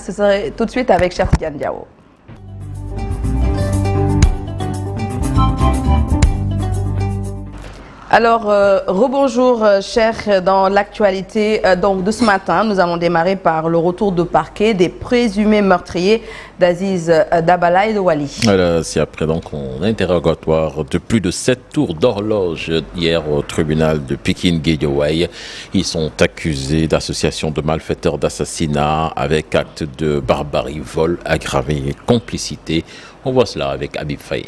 ce serait tout de suite avec Cheikh Tidiane Diawo. Alors, rebonjour Cheikh, dans l'actualité donc de ce matin, nous allons démarrer par le retour de parquet des présumés meurtriers d'Aziz Dabala et de Wali. Voilà, c'est après donc un interrogatoire de plus de 7 tours d'horloge hier au tribunal de Pikine-Guédiawaye. Ils sont accusés d'association de malfaiteurs d'assassinat avec acte de barbarie, vol aggravé et complicité. On voit cela avec Habib Faye.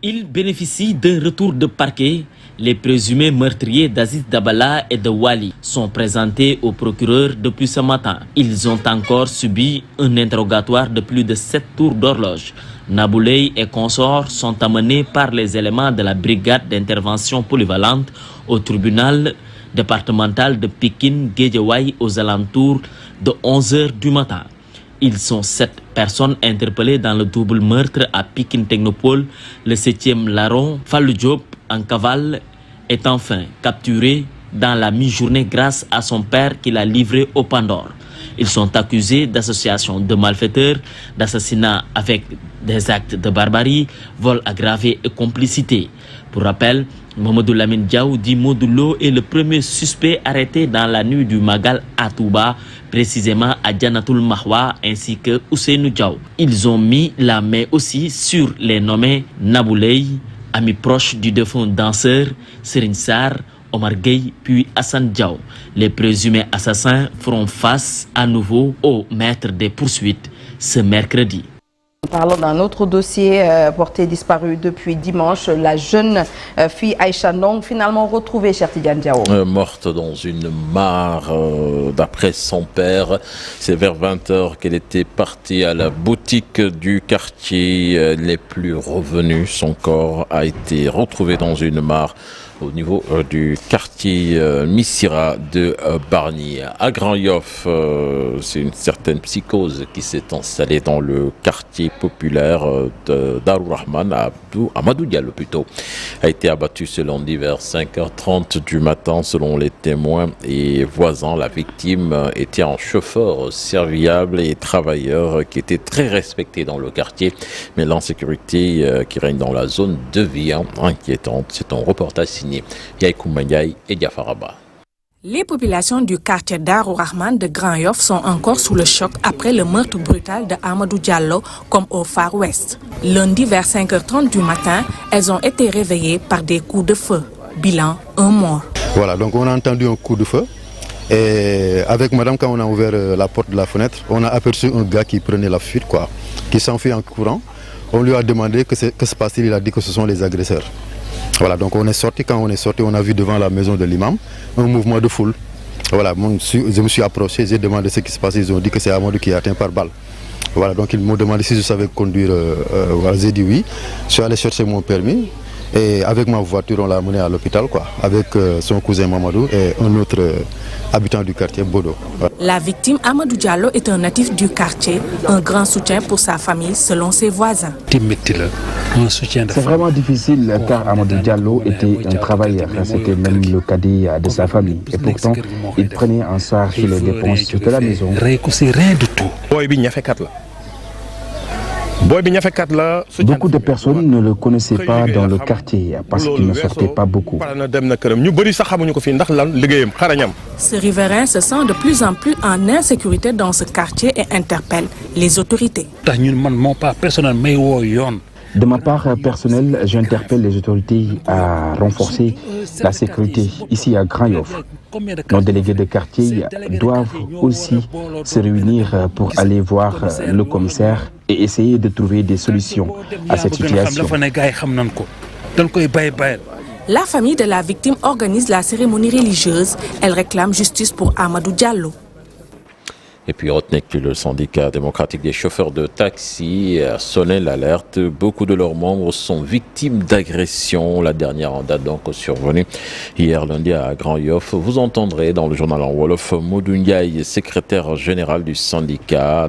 Ils bénéficient d'un retour de parquet. Les présumés meurtriers d'Aziz Dabala et de Wali sont présentés au procureur depuis ce matin. Ils ont encore subi un interrogatoire de plus de 7 tours d'horloge. Nabouley et consorts sont amenés par les éléments de la brigade d'intervention polyvalente au tribunal départemental de Pikine-Guédiawaye aux alentours de 11h du matin. Ils sont 7 personnes interpellées dans le double meurtre à Pikine Technopole. Le 7e larron, Fallou Diop, en cavale, est enfin capturé dans la mi-journée grâce à son père qui l'a livré au Pandore. Ils sont accusés d'association de malfaiteurs, d'assassinat avec des actes de barbarie, vol aggravé et complicité. Pour rappel, Mamadou Lamine Diaw dit Modulo est le premier suspect arrêté dans la nuit du Magal à Touba, précisément à Djanatul Mahwa ainsi que Ousseinou Diaw. Ils ont mis la main aussi sur les nommés Nabouley, ami proche du défunt danseur, Serigne Sarr, Omar Gueye puis Hassan Diaw. Les présumés assassins feront face à nouveau au maître des poursuites ce mercredi. Parlons d'un autre dossier porté disparu depuis dimanche. La jeune fille Aïcha Ndong, finalement retrouvée, Cheikh Tidiane Diawo. Morte dans une mare, d'après son père. C'est vers 20h qu'elle était partie à la boutique du quartier. Elle n'est plus revenue. Son corps a été retrouvé dans une mare au niveau du quartier Missira de Bargny. À Grand Yoff, c'est une certaine psychose qui s'est installée dans le quartier populaire de Darou Rahman, Amadou Diallo plutôt, a été abattu ce lundi vers 5h30 du matin selon les témoins et voisins. La victime était un chauffeur serviable et travailleur qui était très respecté dans le quartier, mais l'insécurité qui règne dans la zone devient inquiétante. C'est un reportage signé Yaïkou Mandiaï et Diafaraba. Les populations du quartier Darou Rahman de Grand Yoff sont encore sous le choc après le meurtre brutal de Amadou Diallo, comme au Far West. Lundi vers 5h30 du matin, elles ont été réveillées par des coups de feu. Bilan, 1 mort. Voilà, donc on a entendu un coup de feu. Et avec madame, quand on a ouvert la porte de la fenêtre, on a aperçu un gars qui prenait la fuite, qui s'enfuit en courant. On lui a demandé que se passe-t-il, il a dit que ce sont les agresseurs. Voilà, donc on est sorti. Quand on est sorti, on a vu devant la maison de l'imam un mouvement de foule. Voilà, je me suis approché, j'ai demandé ce qui se passe. Ils ont dit que c'est Amadou qui est atteint par balle. Voilà, donc ils m'ont demandé si je savais conduire. Voilà, j'ai dit oui. Je suis allé chercher mon permis et avec ma voiture, on l'a amené à l'hôpital, avec son cousin Mamadou et un autre habitant du quartier, Bodo. Voilà. La victime Amadou Diallo est un natif du quartier, un grand soutien pour sa famille selon ses voisins. C'est vraiment difficile car Amadou Diallo était un travailleur, c'était même le cadet de sa famille. Et pourtant, il prenait en charge les dépenses de la maison. Rien du tout. Beaucoup de personnes ne le connaissaient pas dans le quartier parce qu'il ne sortait pas beaucoup. Ce riverain se sent de plus en plus en insécurité dans ce quartier et interpelle les autorités. De ma part personnelle, j'interpelle les autorités à renforcer la sécurité ici à Grand Yoff. Nos délégués de quartier doivent aussi se réunir pour aller voir le commissaire et essayer de trouver des solutions à cette situation. La famille de la victime organise la cérémonie religieuse. Elle réclame justice pour Amadou Diallo. Et puis retenez que le syndicat démocratique des chauffeurs de taxi a sonné l'alerte. Beaucoup de leurs membres sont victimes d'agressions. La dernière en date donc survenue hier lundi à Grand Yoff. Vous entendrez dans le journal en Wolof Modou Ndiaye, secrétaire général du syndicat,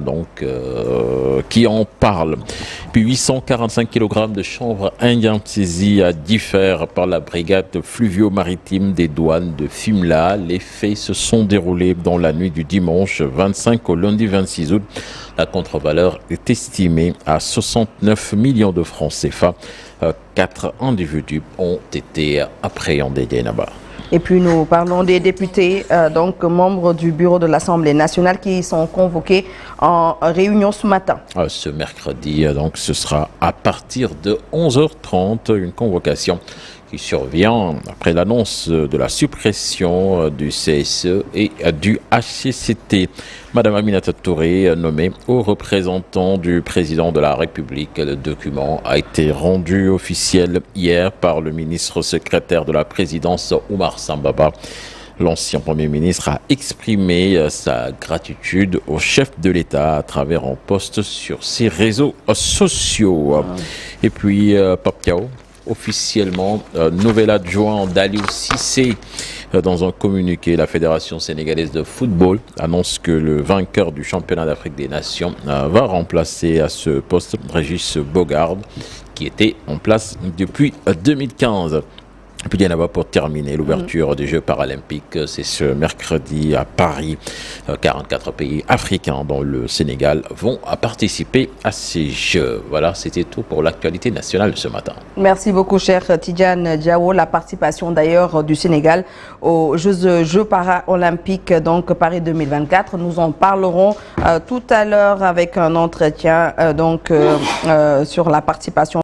qui en parle. Puis 845 kg de chanvre indien saisis à Differ par la brigade fluvio-maritime des douanes de Fimela. Les faits se sont déroulés dans la nuit du dimanche 25 25 au lundi 26 août. La contre-valeur est estimée à 69 millions de francs CFA. 4 individus ont été appréhendés, Gainaba. Et puis nous parlons des députés, donc membres du bureau de l'Assemblée nationale qui sont convoqués en réunion ce matin. Ce mercredi, donc ce sera à partir de 11h30, une convocation qui survient après l'annonce de la suppression du CSE et du HCCT. Madame Aminata Touré, nommée haut représentant du président de la République. Le document a été rendu officiel hier par le ministre secrétaire de la présidence, Oumar Sambaba. L'ancien Premier ministre a exprimé sa gratitude au chef de l'État à travers un post sur ses réseaux sociaux. Et puis, Pape Thiaw, officiellement nouvel adjoint d'Aliou Cissé. Dans un communiqué, la Fédération sénégalaise de football annonce que le vainqueur du championnat d'Afrique des Nations va remplacer à ce poste Régis Bogard, qui était en place depuis 2015. Et puis Diana, pour terminer, l'ouverture des Jeux paralympiques, c'est ce mercredi à Paris. 44 pays africains, dont le Sénégal, vont participer à ces Jeux. Voilà, c'était tout pour l'actualité nationale ce matin. Merci beaucoup, cher Tidjane Diawo. La participation d'ailleurs du Sénégal aux Jeux paralympiques, donc Paris 2024. Nous en parlerons tout à l'heure avec un entretien sur la participation